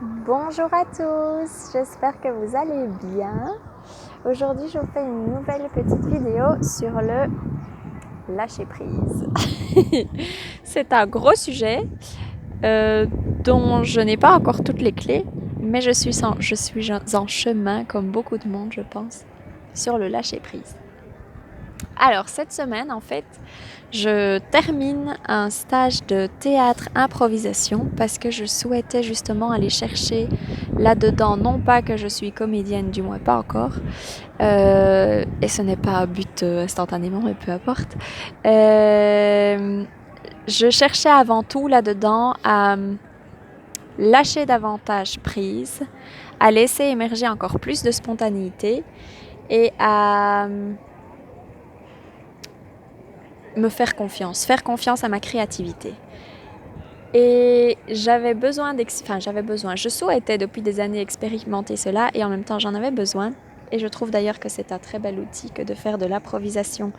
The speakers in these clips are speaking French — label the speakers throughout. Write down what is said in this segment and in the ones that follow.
Speaker 1: Bonjour à tous, j'espère que vous allez bien. Aujourd'hui, je vous fais une nouvelle petite vidéo sur le lâcher prise. C'est un gros sujet dont je n'ai pas encore toutes les clés, mais je suis en chemin, comme beaucoup de monde, je pense, sur le lâcher prise. Alors, cette semaine, en fait, je termine un stage de théâtre improvisation parce que je souhaitais justement aller chercher là-dedans, non pas que je suis comédienne, du moins pas encore, et ce n'est pas un but instantanément, mais peu importe. Je cherchais avant tout là-dedans à lâcher davantage prise, à laisser émerger encore plus de spontanéité et à me faire confiance à ma créativité. Et je souhaitais depuis des années expérimenter cela et en même temps j'en avais besoin. Et je trouve d'ailleurs que c'est un très bel outil que de faire de l'improvisation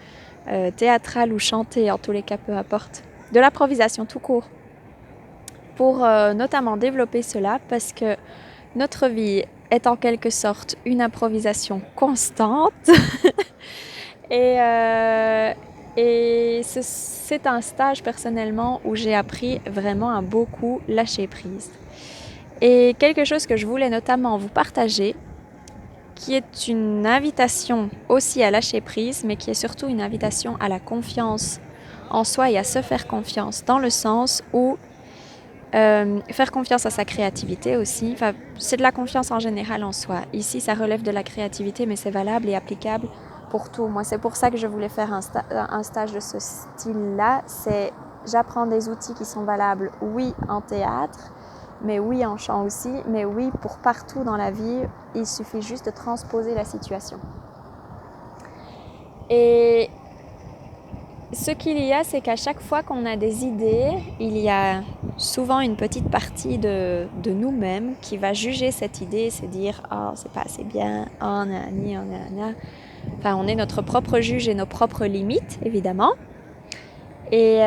Speaker 1: théâtrale ou chantée, en tous les cas peu importe, de l'improvisation tout court, pour notamment développer cela parce que notre vie est en quelque sorte une improvisation constante et, c'est un stage personnellement où j'ai appris vraiment à beaucoup lâcher prise. Et quelque chose que je voulais notamment vous partager, qui est une invitation aussi à lâcher prise, mais qui est surtout une invitation à la confiance en soi et à se faire confiance, dans le sens où faire confiance à sa créativité aussi. Enfin, c'est de la confiance en général en soi. Ici, ça relève de la créativité, mais c'est valable et applicable pour tout. Moi, c'est pour ça que je voulais faire un stage de ce style-là. J'apprends des outils qui sont valables, oui, en théâtre, mais oui, en chant aussi, mais oui, pour partout dans la vie. Il suffit juste de transposer la situation. Et ce qu'il y a, c'est qu'à chaque fois qu'on a des idées, il y a souvent une petite partie de nous-mêmes qui va juger cette idée, se dire « Oh, c'est pas assez bien, oh, nanani, oh, nanana ». Enfin, on est notre propre juge et nos propres limites, évidemment. Et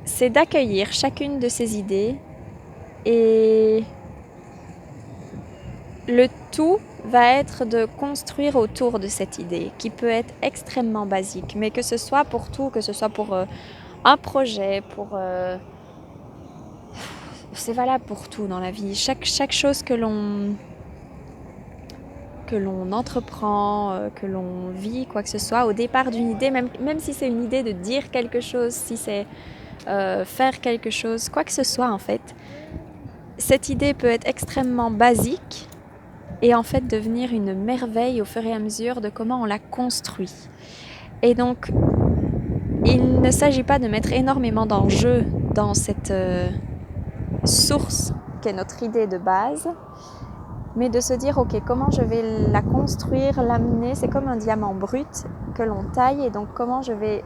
Speaker 1: c'est d'accueillir chacune de ces idées et le tout va être de construire autour de cette idée qui peut être extrêmement basique, mais que ce soit pour tout, que ce soit pour un projet, c'est valable pour tout dans la vie. Chaque chose que l'on entreprend, que l'on vit, quoi que ce soit, au départ d'une idée, même si c'est une idée de dire quelque chose, si c'est faire quelque chose, quoi que ce soit en fait, cette idée peut être extrêmement basique et en fait devenir une merveille au fur et à mesure de comment on la construit. Et donc, il ne s'agit pas de mettre énormément d'enjeux dans cette source qu'est notre idée de base, mais de se dire, ok, comment je vais la construire, l'amener, c'est comme un diamant brut que l'on taille, et donc comment je vais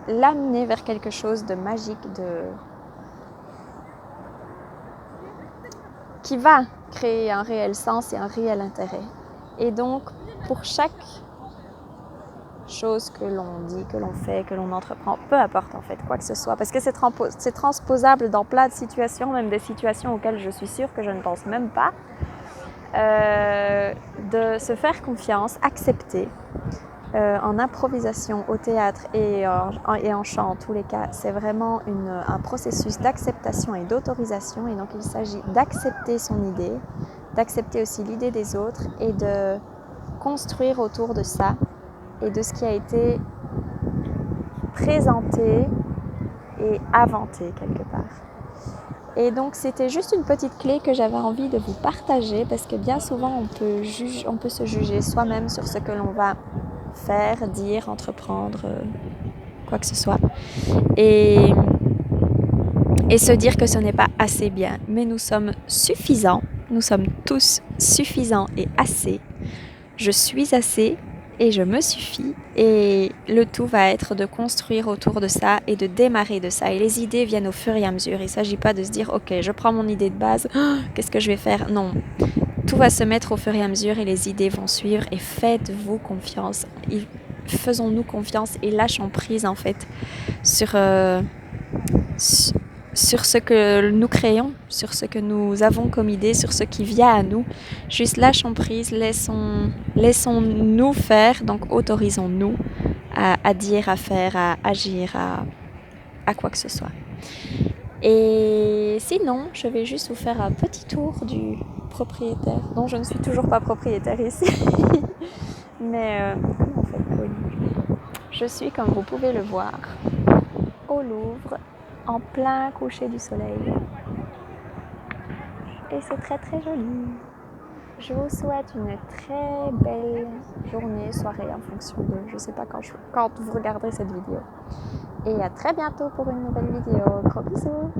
Speaker 1: l'amener vers quelque chose de magique, qui va créer un réel sens et un réel intérêt. Et donc, pour chaque chose que l'on dit, que l'on fait, que l'on entreprend, peu importe en fait, quoi que ce soit, parce que c'est transposable dans plein de situations, même des situations auxquelles je suis sûre que je ne pense même pas, de se faire confiance, accepter. En improvisation, au théâtre et en chant, en tous les cas, c'est vraiment un processus d'acceptation et d'autorisation. Et donc, il s'agit d'accepter son idée, d'accepter aussi l'idée des autres et de construire autour de ça et de ce qui a été présenté et inventé quelque part. Et donc, c'était juste une petite clé que j'avais envie de vous partager parce que bien souvent, on peut se juger soi-même sur ce que l'on va faire, dire, entreprendre, quoi que ce soit. Et se dire que ce n'est pas assez bien. Mais nous sommes suffisants. Nous sommes tous suffisants et assez. Je suis assez et je me suffis. Et le tout va être de construire autour de ça et de démarrer de ça. Et les idées viennent au fur et à mesure. Il ne s'agit pas de se dire, ok, je prends mon idée de base, qu'est-ce que je vais faire? Non. Tout va se mettre au fur et à mesure et les idées vont suivre et faites-vous confiance. Faisons-nous confiance et lâchons prise en fait sur sur ce que nous créons, sur ce que nous avons comme idée, sur ce qui vient à nous. Juste lâchons prise, laissons-nous faire, donc autorisons-nous à dire, à faire, à agir, à quoi que ce soit. Et sinon, je vais juste vous faire un petit tour du propriétaire. Non, je ne suis toujours pas propriétaire ici. Mais comment on fait cool. Je suis, comme vous pouvez le voir, au Louvre, en plein coucher du soleil. Et c'est très très joli. Je vous souhaite une très belle journée, soirée en fonction de, je ne sais pas quand vous regarderez cette vidéo. Et à très bientôt pour une nouvelle vidéo. Gros bisous!